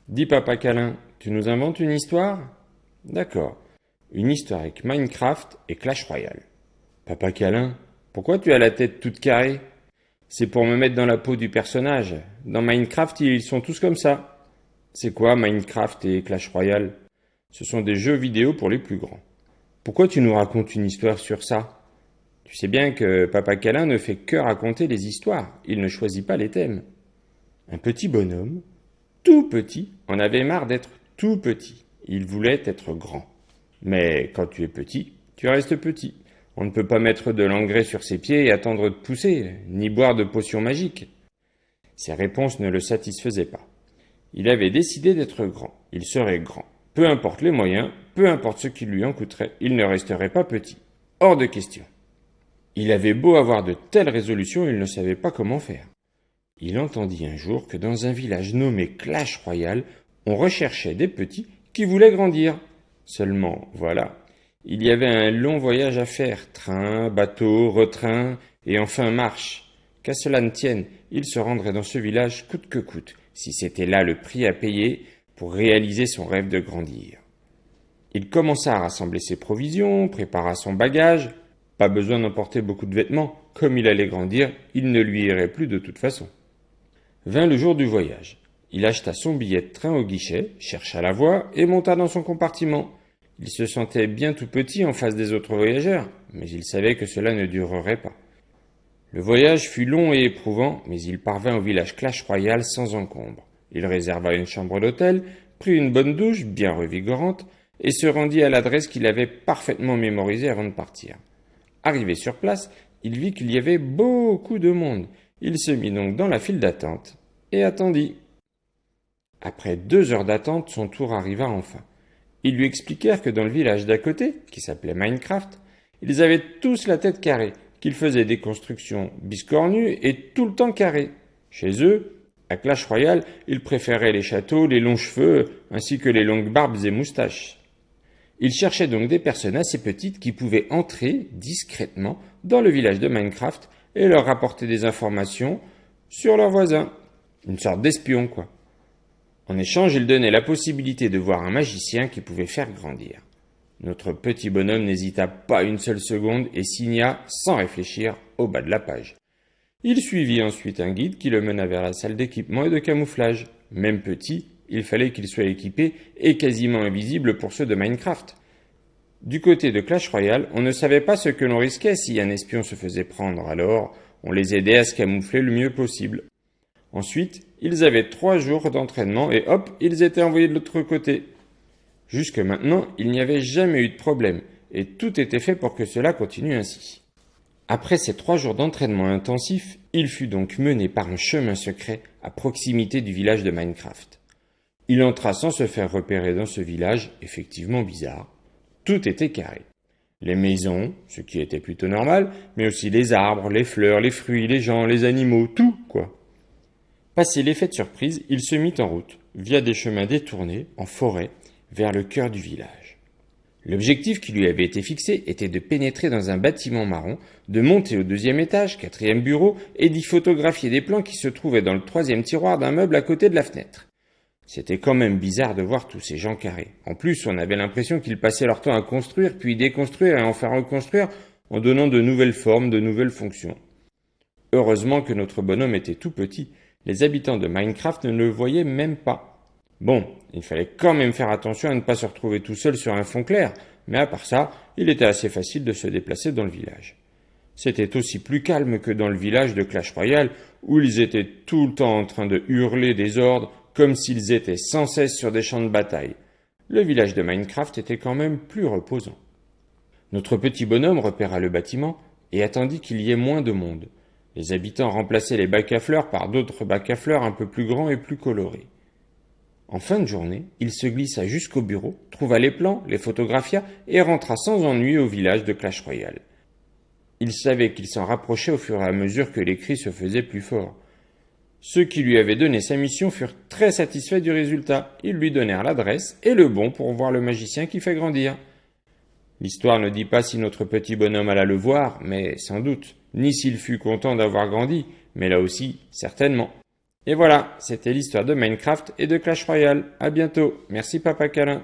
Dis papa câlin, tu nous inventes une histoire? D'accord. Une histoire avec Minecraft et Clash Royale. Papa câlin, pourquoi tu as la tête toute carrée? C'est pour me mettre dans la peau du personnage. Dans Minecraft, ils sont tous comme ça. C'est quoi Minecraft et Clash Royale? Ce sont des jeux vidéo pour les plus grands. Pourquoi tu nous racontes une histoire sur ça? Tu sais bien que papa câlin ne fait que raconter les histoires. Il ne choisit pas les thèmes. Un petit bonhomme, tout petit, en avait marre d'être tout petit. Il voulait être grand. Mais quand tu es petit, tu restes petit. On ne peut pas mettre de l'engrais sur ses pieds et attendre de pousser, ni boire de potions magiques. Ses réponses ne le satisfaisaient pas. Il avait décidé d'être grand. Il serait grand. Peu importe les moyens, peu importe ce qui lui en coûterait, il ne resterait pas petit. Hors de question. Il avait beau avoir de telles résolutions, il ne savait pas comment faire. Il entendit un jour que dans un village nommé Clash Royale, on recherchait des petits qui voulaient grandir. Seulement, voilà, il y avait un long voyage à faire, train, bateau, retrain et enfin marche. Qu'à cela ne tienne, il se rendrait dans ce village coûte que coûte, si c'était là le prix à payer pour réaliser son rêve de grandir. Il commença à rassembler ses provisions, prépara son bagage. Pas besoin d'emporter beaucoup de vêtements, comme il allait grandir, il ne lui irait plus de toute façon. Vint le jour du voyage. Il acheta son billet de train au guichet, chercha la voie et monta dans son compartiment. Il se sentait bien tout petit en face des autres voyageurs, mais il savait que cela ne durerait pas. Le voyage fut long et éprouvant, mais il parvint au village Clash Royale sans encombre. Il réserva une chambre d'hôtel, prit une bonne douche bien revigorante et se rendit à l'adresse qu'il avait parfaitement mémorisée avant de partir. Arrivé sur place, il vit qu'il y avait beaucoup de monde. Il se mit donc dans la file d'attente et attendit. Après 2 heures d'attente, son tour arriva enfin. Ils lui expliquèrent que dans le village d'à côté, qui s'appelait Minecraft, ils avaient tous la tête carrée, qu'ils faisaient des constructions biscornues et tout le temps carrées. Chez eux, à Clash Royale, ils préféraient les châteaux, les longs cheveux, ainsi que les longues barbes et moustaches. Ils cherchaient donc des personnes assez petites qui pouvaient entrer discrètement dans le village de Minecraft et leur rapporter des informations sur leurs voisins. Une sorte d'espion, quoi. En échange, ils donnaient la possibilité de voir un magicien qui pouvait faire grandir. Notre petit bonhomme n'hésita pas une seule seconde et signa, sans réfléchir, au bas de la page. Il suivit ensuite un guide qui le mena vers la salle d'équipement et de camouflage. Même petit, il fallait qu'il soit équipé et quasiment invisible pour ceux de Minecraft. Du côté de Clash Royale, on ne savait pas ce que l'on risquait si un espion se faisait prendre, alors on les aidait à se camoufler le mieux possible. Ensuite, ils avaient 3 jours d'entraînement et hop, ils étaient envoyés de l'autre côté. Jusque maintenant, il n'y avait jamais eu de problème et tout était fait pour que cela continue ainsi. Après ces 3 jours d'entraînement intensif, il fut donc mené par un chemin secret à proximité du village de Minecraft. Il entra sans se faire repérer dans ce village, effectivement bizarre. Tout était carré. Les maisons, ce qui était plutôt normal, mais aussi les arbres, les fleurs, les fruits, les gens, les animaux, tout, quoi. Passé l'effet de surprise, il se mit en route, via des chemins détournés, en forêt, vers le cœur du village. L'objectif qui lui avait été fixé était de pénétrer dans un bâtiment marron, de monter au 2e étage, 4e bureau, et d'y photographier des plans qui se trouvaient dans le 3e tiroir d'un meuble à côté de la fenêtre. C'était quand même bizarre de voir tous ces gens carrés. En plus, on avait l'impression qu'ils passaient leur temps à construire, puis déconstruire et enfin reconstruire, en donnant de nouvelles formes, de nouvelles fonctions. Heureusement que notre bonhomme était tout petit. Les habitants de Minecraft ne le voyaient même pas. Bon, il fallait quand même faire attention à ne pas se retrouver tout seul sur un fond clair, mais à part ça, il était assez facile de se déplacer dans le village. C'était aussi plus calme que dans le village de Clash Royale, où ils étaient tout le temps en train de hurler des ordres, comme s'ils étaient sans cesse sur des champs de bataille. Le village de Minecraft était quand même plus reposant. Notre petit bonhomme repéra le bâtiment et attendit qu'il y ait moins de monde. Les habitants remplaçaient les bacs à fleurs par d'autres bacs à fleurs un peu plus grands et plus colorés. En fin de journée, il se glissa jusqu'au bureau, trouva les plans, les photographia et rentra sans ennui au village de Clash Royale. Il savait qu'il s'en rapprochait au fur et à mesure que les cris se faisaient plus forts. Ceux qui lui avaient donné sa mission furent très satisfaits du résultat. Ils lui donnèrent l'adresse et le bon pour voir le magicien qui fait grandir. L'histoire ne dit pas si notre petit bonhomme alla le voir, mais sans doute, ni s'il fut content d'avoir grandi, mais là aussi, certainement. Et voilà, c'était l'histoire de Minecraft et de Clash Royale. À bientôt. Merci Papa Câlin.